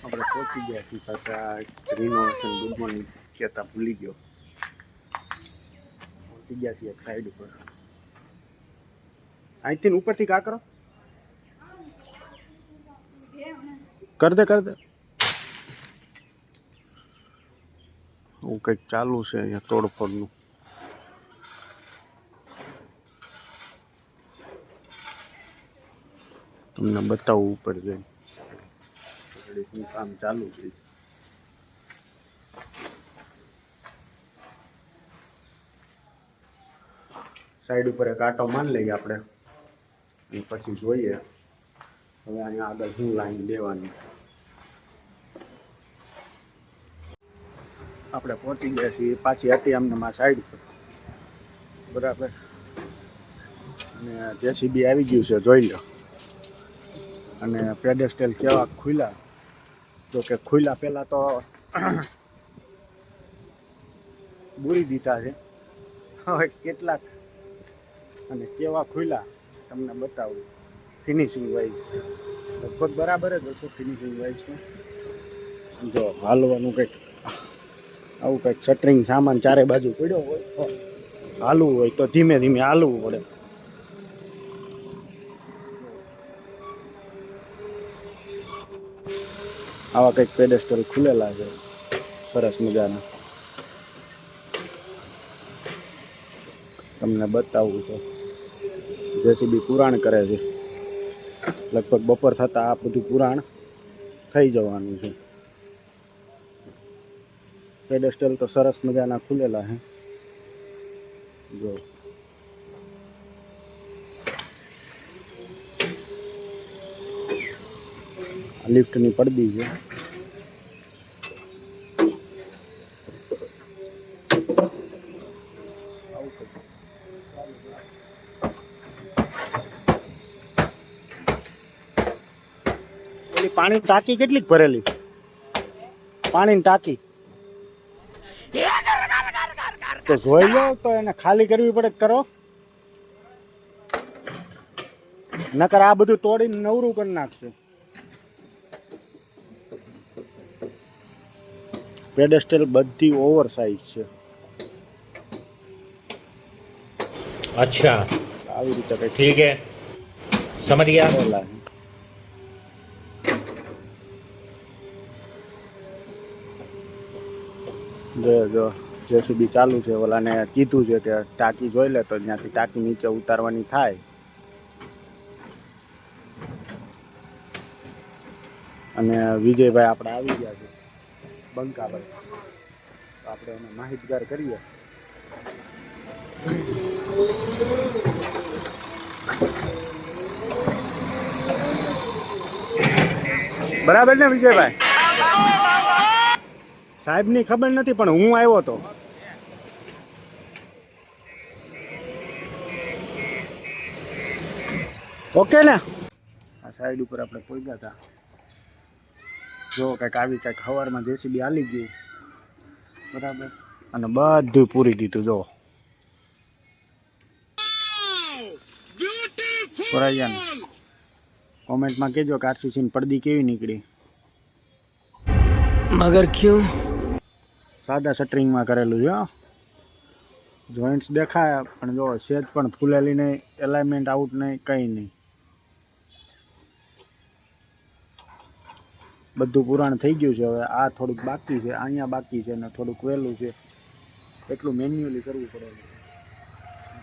આપણે પહોંચી ગયા છીએ પાછા રિનોવેશન બધું કહેતા ભૂલી ગયો. પહોંચી ગયા છીએ એક સાઈડ ઉપર. અહીંથી ઉપરથી કા કરો કર દે હું કંઈક ચાલુ છે અહીંયા તોડફોડનું. તમને બતાવું ઉપર જઈને શું કામ ચાલુ છે. સાઈડ ઉપર એક આટો મારી લઈએ આપણે અને પછી જોઈએ હવે અહીંયા આગળ શું લાઈન દેવાની. આપણે પહોંચી ગયા છીએ પાછી હતી અમને માં સાઈડ પર બરાબર. અને જેસીબી આવી ગયું છે જોઈ લો. અને પેડેસ્ટલ કેવા ખુલ્લા, જો કે ખુલ્લા પહેલાં તો બુરી દીધા છે, હવે કેટલાક અને કેવા ખુલ્લા તમને બતાવું. ફિનિશિંગ વાઇઝ લગભગ બરાબર જ હશે ફિનિશિંગ વાઇઝ. જો હાલવાનું કંઈક આવું કંઈક શટરિંગ સામાન ચારે બાજુ પડ્યો હોય, હાલવું હોય તો ધીમે ધીમે હાલવું પડે. આવા કંઈક પેડેસ્ટલ ખુલેલા છે સરસ મજાના, તમને બતાવવું છે. જેસીબી પુરાણ કરે છે, લગભગ બપોર થતાં આ બધું પુરાણ થઈ જવાનું છે. પેડેસ્ટલ તો સરસ મજાના ખુલેલા છે. જો લિફ્ટની પડદી છે. પાણી ટાંકી કેટલીક ભરેલી? પાણીની ટાંકી તો જોઈ લો, તો એને ખાલી કરવી પડે. કરો નકર આ બધું તોડીને નવરું કરી નાખશે. પેડેસ્ટલ બધી ઓવર સાઇઝ છે. अच्छा આવી રીતે કઈ ठीक है, समझ गया. જો જેસીબી ચાલુ છે. ઓલાને કીધું છે કે ટાંકી જોઈ લે તો ત્યાંથી ટાંકી નીચે ઉતારવાની થાય. અને વિજયભાઈ આપણે આવી ગયા છે બંકાભાઈ, તો આપણે એને માહિતગાર કરીએ. બરાબર ને વિજયભાઈ? સાહેબની ખબર નથી પણ હું આવ્યો હતો. ઓકે ને? આ સાઈડ ઉપર આપણે પહોંચ્યા હતા. જો કંઈક આવી કંઈક સવારમાં જેસીબી હાલી ગયું બરાબર, અને બધું પૂરી દીધું. જો પૂરાઈ ગયા ને? કોમેન્ટમાં કહેજો કે આરસીસીની પડદી કેવી નીકળી. મગર ક્યું? સાદા શટરિંગમાં કરેલું છે. જોઈન્ટ્સ દેખાય પણ જો સેજ પણ ફૂલેલી નહીં, એલાઇનમેન્ટ આઉટ નહીં, કંઈ નહીં. બધું પુરાણ થઈ ગયું છે. હવે આ થોડુંક બાકી છે, અહીંયા બાકી છે, ને થોડુંક વહેલું છે. એટલું મેન્યુઅલી કરવું પડે.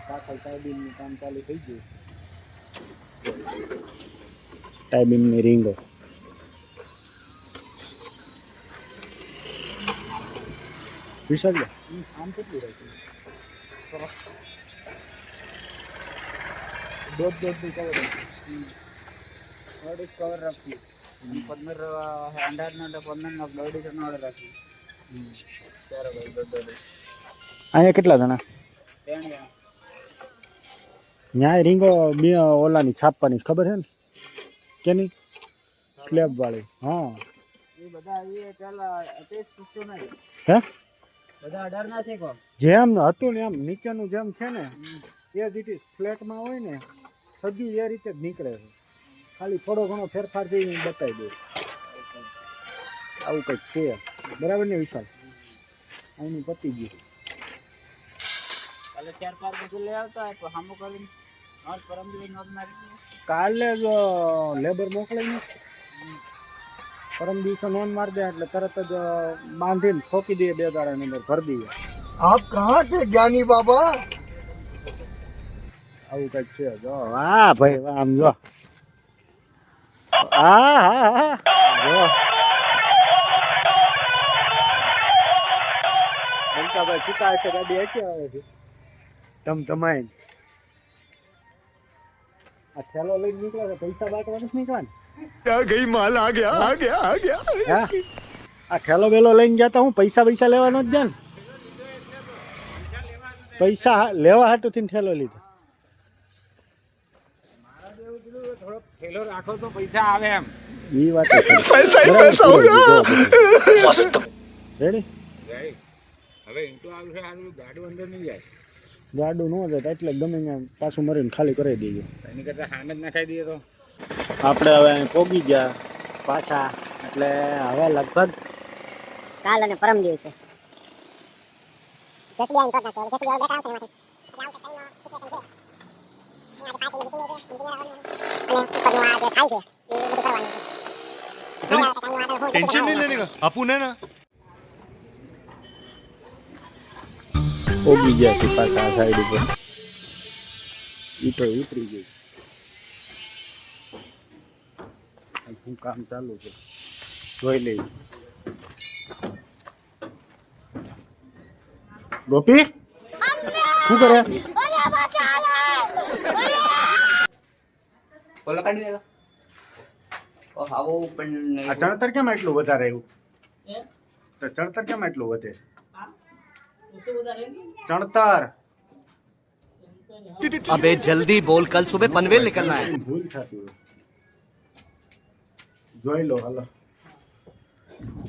પાછળ ટાઈબીમનું કામ ચાલુ થઈ ગયું. ટાઈબીમની રીંગો વિસર્જ આમ કેટલું રાખ્યું? દોઢ કવર રાખ્યું. 15 અંડારના 15 દોઢ ઓર્ડર રાખ્યું. અહીંયા કેટલા જણા? 3 જણા. ન્યાય રીંગો બે ઓલાની છાપવાની ખબર છે ને કેની? સ્લેબ વાળી. હા એ બધા એ પેલા ટેસ્ટ સિસ્ટમ નહીં હે, બધા 18 ના છે. કો જેમ હતું ને એમ નીચેનું જેમ છે ને એ જ ઇટ ફ્લેટમાં હોય ને સદી એ રીતે જ નીકળે છે. ખાલી થોડો ઘણો ફેરફાર થઈ બતાવી દે. આવું કંઈક છે બરાબર ને વિશાલ? અહીંનું પતી ગયું. કાલે 4-5 બધું લઈ આવતા હોય તો સામું કરીને નોટ પરમ દિવસ નોટ મારી કાલે જ લેબર મોકલાઈને પરમ દિવસે નોન મારી દે એટલે તરત જ બાંધીને ઠોકી દઈએ 2 દાડાની અંદર ભરી દઈએ. आप कहाँ थे ज्ञानी बाबा? આવું કંઈક છે. જો વાહ ભાઈ વાહ, આમ જો હા હા હા જો બંકાભાઈ છૂટા છે ગાડી હશે આવે છે તમાય આ થેલો લઈને નીકળે છે પૈસા બાટવા નથી નીકળ્યા आ गई माल आ गया आ गया आ गया હા આ થેલો બેલો લઈને ગયા તો હું પૈસા લેવાનો જ જાય ને પૈસા લેવા હાટું થી થેલો લીધો થોડો થેલો રાખો તો પૈસા આવે એમ ઈ વાત पैसा ही पैसा होगा રેડી હવે એમ તો આવશે આનું ગાડું અંદર નહીં જાય ગાડું ન જાય એટલે ગમે ત્યાં પાછું મરીને ખાલી કરી દેજો. એની કરતા હામે જ નાખાઈ દઈએ તો આપણે હવે અહીં પોગી ગયા પાછા એટલે હવે લગભગ કાલ અને પરમ દિવસે टेंशन नहीं लेने का अपुन है ना પોગી ગયા છે પાછા આ સાઈડ ઉપર ઈટો ઉતરી ગઈ. શું કામ ચાલુ છે જોઈ લઈ. ગોપી શું કરે? કોલા કાઢી દેલો ઓ હાવો પણ આ ચણતર કેમ એટલું વધારે આવ્યું? તો ચણતર કેમ એટલું વધે? ચણતર अबे जल्दी बोल कल सुबह पनवेल निकलना है ભૂલ થતી હોય. જોઈ લો હાલો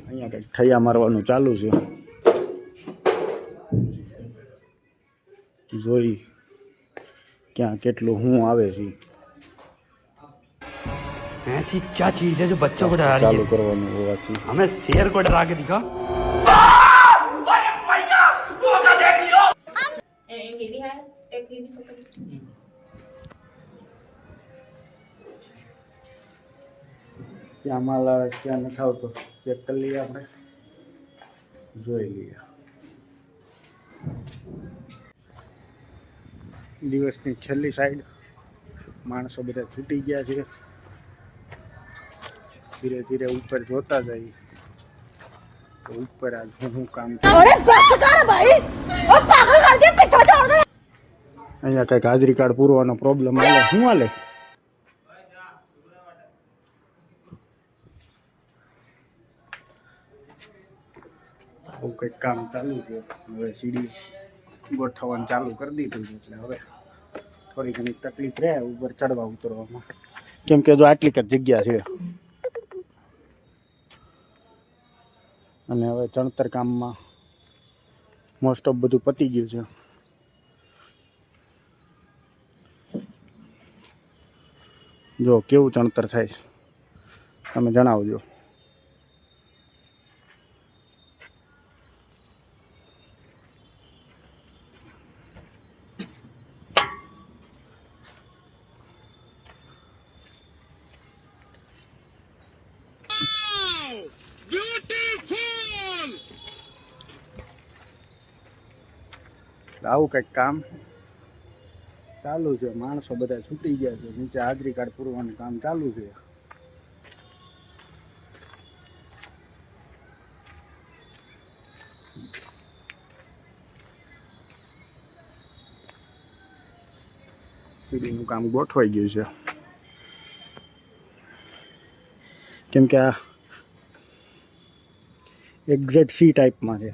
અહીંયા કઈક ઠૈયા મારવાનું ચાલુ છે. જોઈ ક્યાં કેટલું હું આવે છે ऐसी क्या चीज है जो बच्चों को डरा रही ચાલુ है? કરવાનું હોવાથી हमें शेर को डरा के दिखा. ક્યાં માલ આવે ક્યાં નથી આવતો ચેક કરી લઈએ આપણે જોઈ લઈએ. દિવસની છેલ્લી સાઈડ માણસો બધા છૂટી ગયા છે. ધીરે ધીરે ઉપર જોતા જઈએ તો ઉપર આજ હું કામ અહીંયા કંઈક હાજરી કાર્ડ પૂરવાનો પ્રોબ્લેમ હાલે. શું હાલે? આવું કંઈક કામ ચાલુ છે. હવે સીડી ગોઠવવાનું ચાલુ કરી દીધું છે એટલે હવે થોડી ઘણી તકલીફ રહે ઉપર ચડવા ઉતરવામાં કેમ કે જો આટલી જ જગ્યા છે અને હવે ચણતર કામમાં મોસ્ટ ઓફ બધું પતી ગયું છે. જો કેવું ચણતર થાય છે તમે જણાવજો. આવું કંઈક કામ ચાલુ છે. માણસો બધા છૂટી ગયા છે. નીચે હાજરી કાર્ડ પૂરવાનું કામ ચાલુ છે. સીડીનું કામ ગોઠવાઈ ગયું છે કેમ કે આ એક્ઝેક્ટ સી ટાઈપમાં છે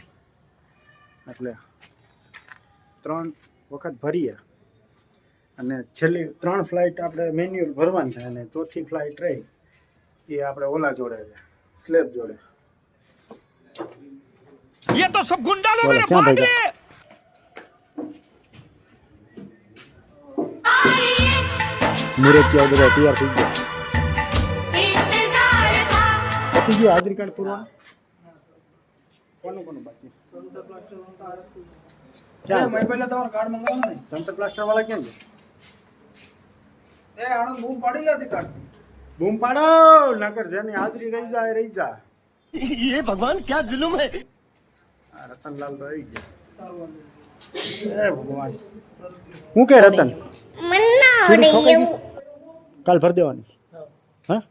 એટલે 3 વખત ભરીએ અને છેલ્લી 3 ફ્લાઇટ આપણે મેન્યુઅલ ભરવાની થાય અને ચોથી ફ્લાઇટ રહી એ આપણે ઓલા જોડે છે સ્લેબ જોડે. ये तो सब गुंडा लोग બોલો ક્યાં ભાઈ? મુરતિયા બધા તૈયાર થઈ ગયા. પતી ગયું હાજરી કાર્ડ પૂરવાનું. કોનું કોનું બાકી મેં પહેલા તમારું કાર્ડ મંગાવ્યું ને જંતર પ્લાસ્ટર વાળા ક્યાં છે એ આણંદ બૂમ પાડી લેતી કાર્ડ બૂમ પાડો નકર જેની હાજરી રહી જાય રહી જા ये भगवान क्या जुल्म है આ રતનલાલ તો આવી ગયા તારું એ ભગવાન હું કે રતન સીડી ઠોકાઈ ગઈ? કાલ ભરી દેવાની હા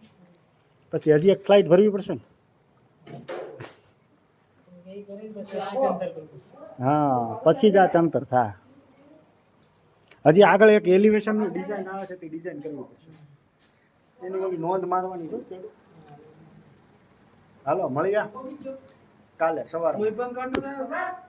પછી હજી એક ફ્લાઇટ ભરવી પડશે ને હા પછી જ આ ચંતર થાય હજી આગળ એક એલિવેશનનું ડિઝાઇન આવે છે તે ડિઝાઇન કરવી પડશે એની ઓલી નોંધ મારવાની છે હાલો મળી ગયા કાલે સવારે કોઈ પણ કાર્ડ નથી આવ્યો